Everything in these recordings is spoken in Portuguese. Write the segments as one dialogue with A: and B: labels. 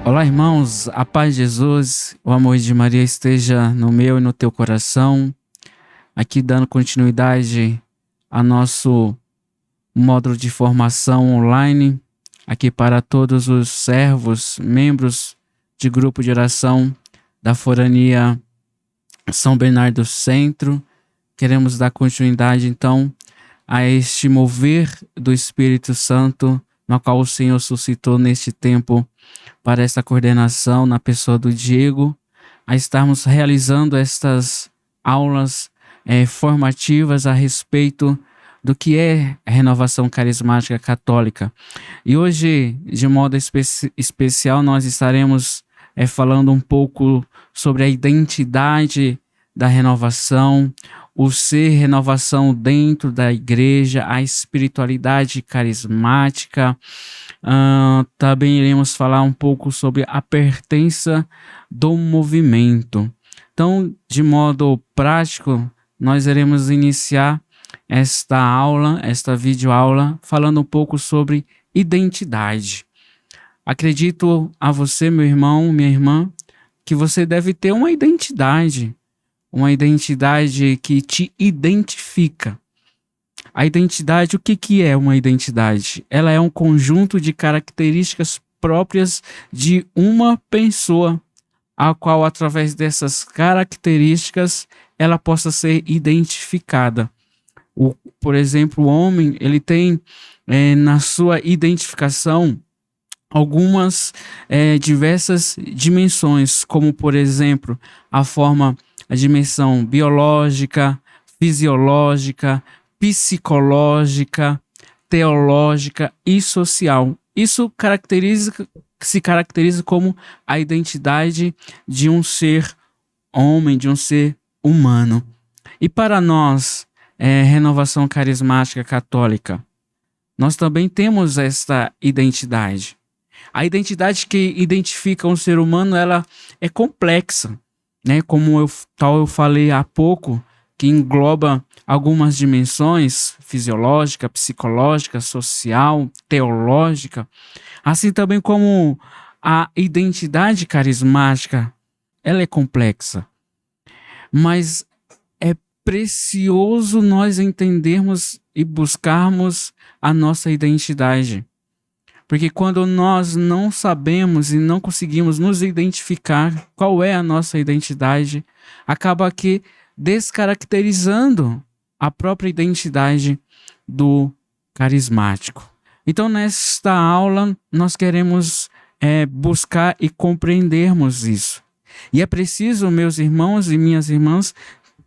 A: Olá, irmãos, a paz de Jesus, o amor de Maria esteja no meu e no teu coração. Aqui dando continuidade ao nosso módulo de formação online, aqui para todos os servos, membros de grupo de oração da Forania São Bernardo Centro. Queremos dar continuidade, então, a este mover do Espírito Santo, no qual o Senhor suscitou neste tempo para esta coordenação na pessoa do Diego, a estarmos realizando estas aulas formativas a respeito do que é a renovação carismática católica. E hoje, de modo especial, nós estaremos falando um pouco sobre a identidade da renovação, o ser renovação dentro da igreja, a espiritualidade carismática. Também iremos falar um pouco sobre a pertença do movimento. Então, de modo prático, nós iremos iniciar esta aula, esta videoaula, falando um pouco sobre identidade. Acredito a você, meu irmão, minha irmã, que você deve ter uma identidade que te identifica. A identidade, o que é uma identidade? Ela é um conjunto de características próprias de uma pessoa, a qual, através dessas características, ela possa ser identificada. Por exemplo, o homem, ele tem na sua identificação algumas diversas dimensões, como, por exemplo, a dimensão biológica, fisiológica, psicológica, teológica e social. Isso se caracteriza como a identidade de um ser homem, de um ser humano. E para nós, Renovação Carismática Católica, nós também temos esta identidade. A identidade que identifica um ser humano, ela é complexa, né? Como eu falei há pouco, que engloba algumas dimensões fisiológica, psicológica, social, teológica, assim também como a identidade carismática, ela é complexa. Mas é precioso nós entendermos e buscarmos a nossa identidade. Porque quando nós não sabemos e não conseguimos nos identificar qual é a nossa identidade, acaba que descaracterizando a própria identidade do carismático. Então, nesta aula, nós queremos buscar e compreendermos isso. E é preciso, meus irmãos e minhas irmãs,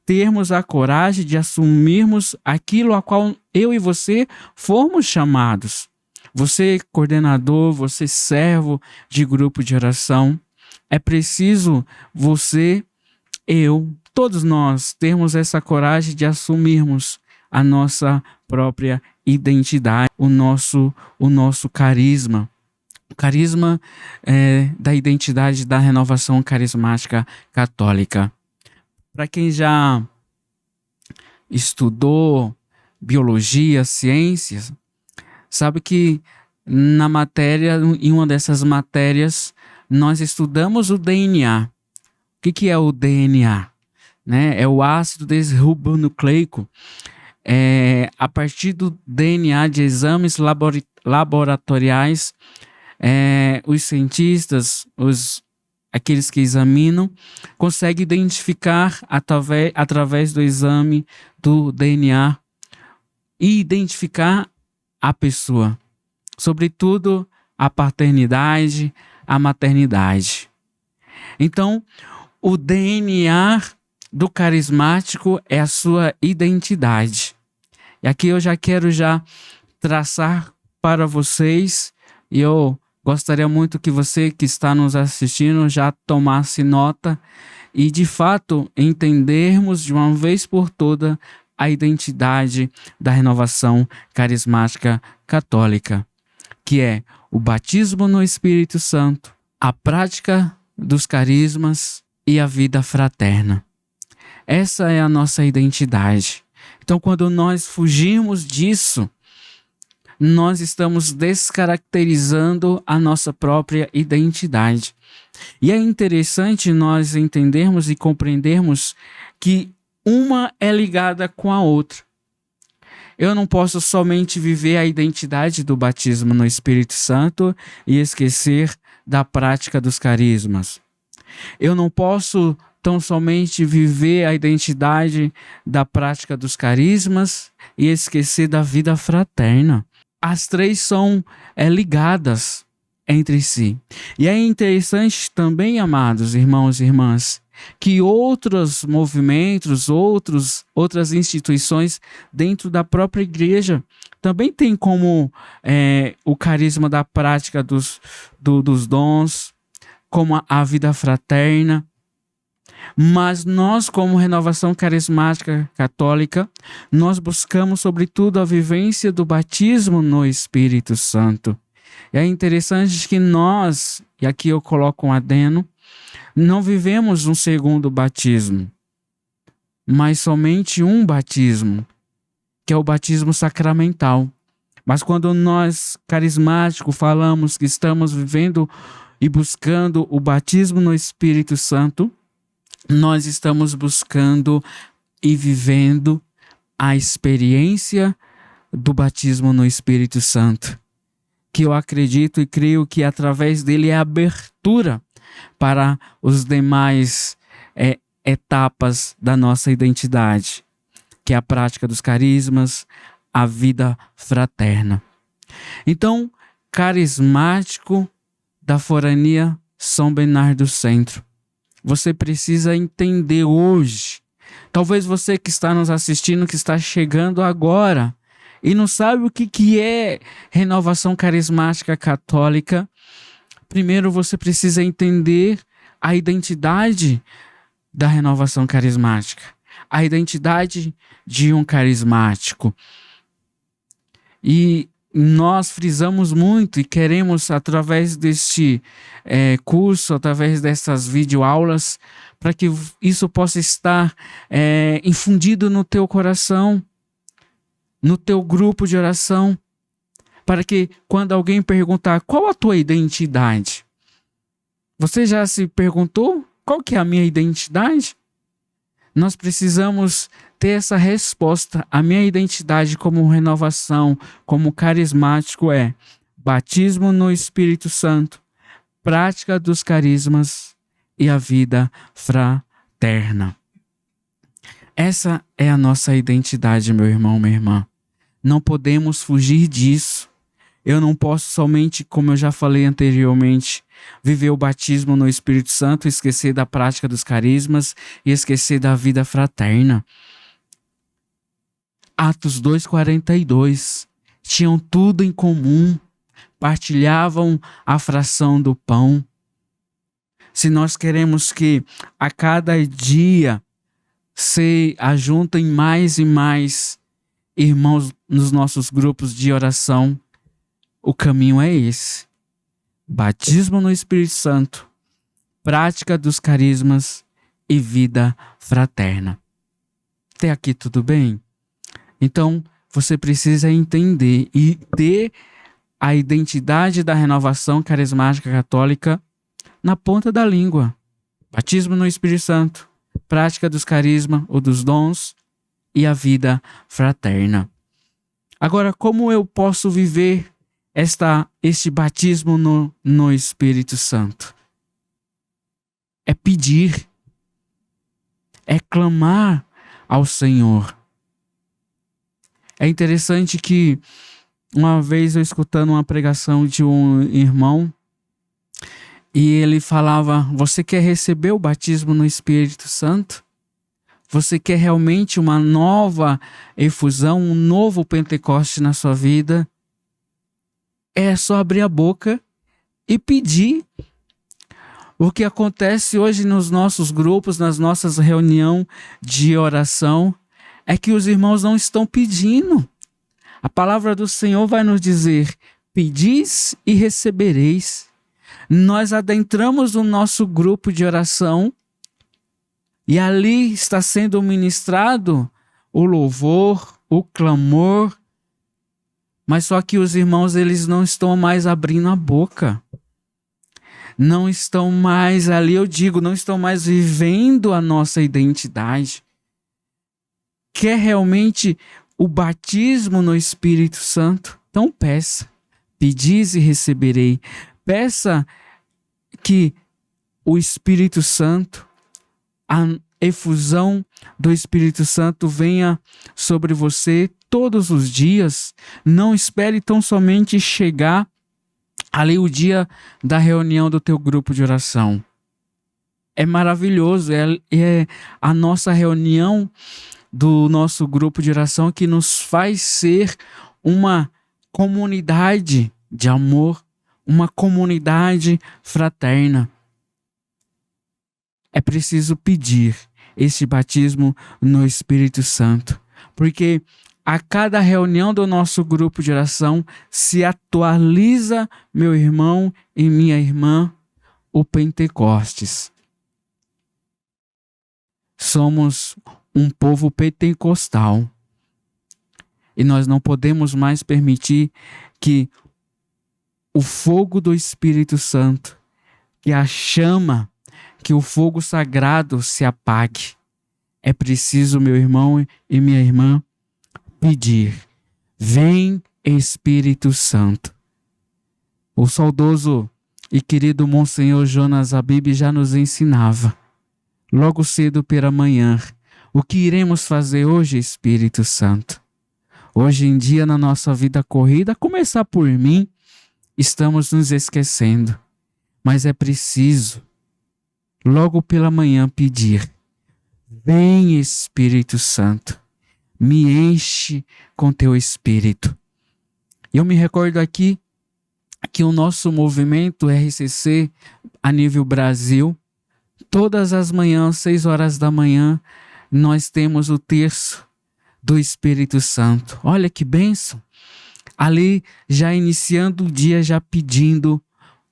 A: termos a coragem de assumirmos aquilo a qual eu e você fomos chamados. Você, coordenador, você, servo de grupo de oração, é preciso você, eu, todos nós, termos essa coragem de assumirmos a nossa própria identidade, o nosso carisma. O carisma da identidade da renovação carismática católica. Para quem já estudou biologia, ciências, sabe que em uma dessas matérias, nós estudamos o DNA. O que é o DNA? Né? É o ácido desoxirribonucleico. A partir do DNA de exames laboratoriais, os cientistas, aqueles que examinam, conseguem identificar através do exame do DNA e identificar a pessoa, sobretudo a paternidade, a maternidade. Então, o DNA do carismático é a sua identidade. E aqui eu já quero traçar para vocês, e eu gostaria muito que você que está nos assistindo já tomasse nota e, de fato, entendermos de uma vez por toda a identidade da renovação carismática católica, que é o batismo no Espírito Santo, a prática dos carismas e a vida fraterna. Essa é a nossa identidade. Então, quando nós fugimos disso, nós estamos descaracterizando a nossa própria identidade. E é interessante nós entendermos e compreendermos que uma é ligada com a outra. Eu não posso somente viver a identidade do batismo no Espírito Santo e esquecer da prática dos carismas. Eu não posso tão somente viver a identidade da prática dos carismas e esquecer da vida fraterna. As três são ligadas entre si. E é interessante também, amados irmãos e irmãs, que outros movimentos, outras instituições dentro da própria igreja também tem como o carisma da prática dos dons, como a vida fraterna. Mas nós, como Renovação Carismática Católica, nós buscamos sobretudo a vivência do batismo no Espírito Santo. E é interessante que nós, e aqui eu coloco um adeno, não vivemos um segundo batismo, mas somente um batismo, que é o batismo sacramental. Mas quando nós, carismáticos, falamos que estamos vivendo e buscando o batismo no Espírito Santo, nós estamos buscando e vivendo a experiência do batismo no Espírito Santo, que eu acredito e creio que através dele é a abertura para os demais etapas da nossa identidade, que é a prática dos carismas, a vida fraterna. Então, carismático da Forania São Bernardo do Centro, você precisa entender hoje. Talvez você que está nos assistindo, que está chegando agora e não sabe o que é Renovação Carismática Católica, primeiro você precisa entender a identidade da Renovação Carismática, a identidade de um carismático. E nós frisamos muito e queremos, através deste curso, através dessas videoaulas, para que isso possa estar infundido no teu coração, no teu grupo de oração, para que quando alguém perguntar qual a tua identidade, você já se perguntou qual que é a minha identidade? Nós precisamos ter essa resposta. A minha identidade como renovação, como carismático é batismo no Espírito Santo, prática dos carismas e a vida fraterna. Essa é a nossa identidade, meu irmão, minha irmã. Não podemos fugir disso. Eu não posso somente, como eu já falei anteriormente, viver o batismo no Espírito Santo, esquecer da prática dos carismas e esquecer da vida fraterna. Atos 2:42, tinham tudo em comum, partilhavam a fração do pão. Se nós queremos que a cada dia se ajuntem mais e mais irmãos nos nossos grupos de oração, o caminho é esse: batismo no Espírito Santo, prática dos carismas e vida fraterna. Até aqui tudo bem? Então, você precisa entender e ter a identidade da Renovação Carismática Católica na ponta da língua. Batismo no Espírito Santo, prática dos carismas ou dos dons e a vida fraterna. Agora, como eu posso viver este batismo no Espírito Santo? É pedir, é clamar ao Senhor. É interessante que uma vez eu escutando uma pregação de um irmão, e ele falava: você quer receber o batismo no Espírito Santo? Você quer realmente uma nova efusão, um novo Pentecoste na sua vida? É só abrir a boca e pedir. O que acontece hoje nos nossos grupos, nas nossas reuniões de oração, é que os irmãos não estão pedindo. A palavra do Senhor vai nos dizer: pedis e recebereis. Nós adentramos no nosso grupo de oração e ali está sendo ministrado o louvor, o clamor, Mas só que os irmãos, eles não estão mais abrindo a boca. Não estão mais ali, eu digo, não estão mais vivendo a nossa identidade. Quer realmente o batismo no Espírito Santo? Então peça. Pedis e receberei. Peça que o Espírito Santo, a efusão do Espírito Santo venha sobre você todos os dias. Não espere tão somente chegar ali o dia da reunião do teu grupo de oração. É maravilhoso, é a nossa reunião do nosso grupo de oração que nos faz ser uma comunidade de amor, uma comunidade fraterna. É preciso pedir esse batismo no Espírito Santo, porque a cada reunião do nosso grupo de oração se atualiza, meu irmão e minha irmã, o Pentecostes. Somos um povo pentecostal e nós não podemos mais permitir que o fogo do Espírito Santo, que a chama, que o fogo sagrado se apague. É preciso, meu irmão e minha irmã, pedir: vem Espírito Santo. O saudoso e querido Monsenhor Jonas Abib já nos ensinava, logo cedo pela manhã, o que iremos fazer hoje, Espírito Santo. Hoje em dia, na nossa vida corrida, a começar por mim, estamos nos esquecendo. Mas é preciso, logo pela manhã, pedir: vem Espírito Santo, me enche com teu Espírito. Eu me recordo aqui que o nosso movimento RCC, a nível Brasil, todas as manhãs, 6 horas da manhã, nós temos o terço do Espírito Santo. Olha que bênção! Ali, já iniciando o dia, já pedindo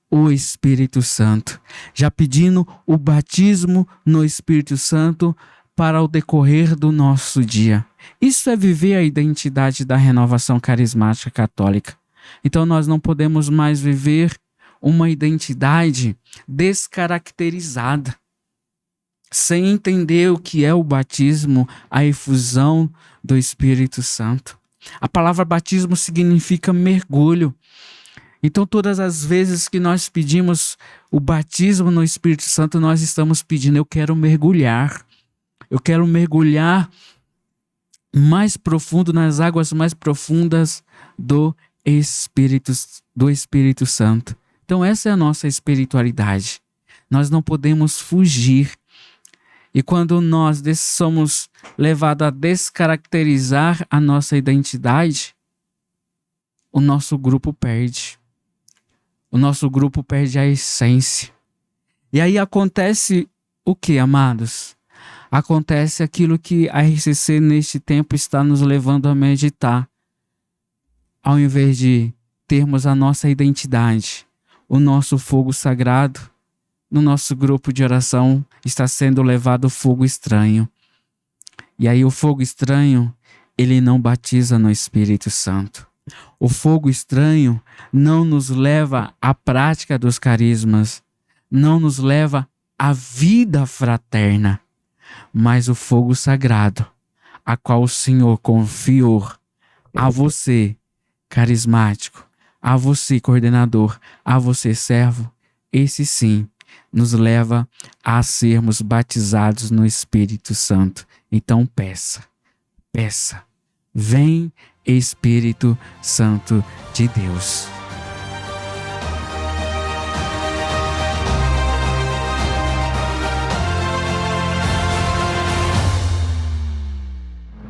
A: o Espírito Santo, já pedindo o batismo no Espírito Santo para o decorrer do nosso dia. Isso é viver a identidade da renovação carismática católica. Então nós não podemos mais viver uma identidade descaracterizada, sem entender o que é o batismo, a efusão do Espírito Santo. A palavra batismo significa mergulho. Então, todas as vezes que nós pedimos o batismo no Espírito Santo, nós estamos pedindo: eu quero mergulhar. Eu quero mergulhar mais profundo, nas águas mais profundas do Espírito Santo. Então, essa é a nossa espiritualidade. Nós não podemos fugir. E quando nós somos levados a descaracterizar a nossa identidade, o nosso grupo perde. O nosso grupo perde a essência. E aí acontece o que, amados? Acontece aquilo que a RCC neste tempo está nos levando a meditar. Ao invés de termos a nossa identidade, o nosso fogo sagrado, no nosso grupo de oração está sendo levado fogo estranho. E aí o fogo estranho, ele não batiza no Espírito Santo. O fogo estranho não nos leva à prática dos carismas, não nos leva à vida fraterna, mas o fogo sagrado, a qual o Senhor confiou a você, carismático, a você, coordenador, a você, servo, esse sim nos leva a sermos batizados no Espírito Santo. Então peça, vem Espírito Santo de Deus.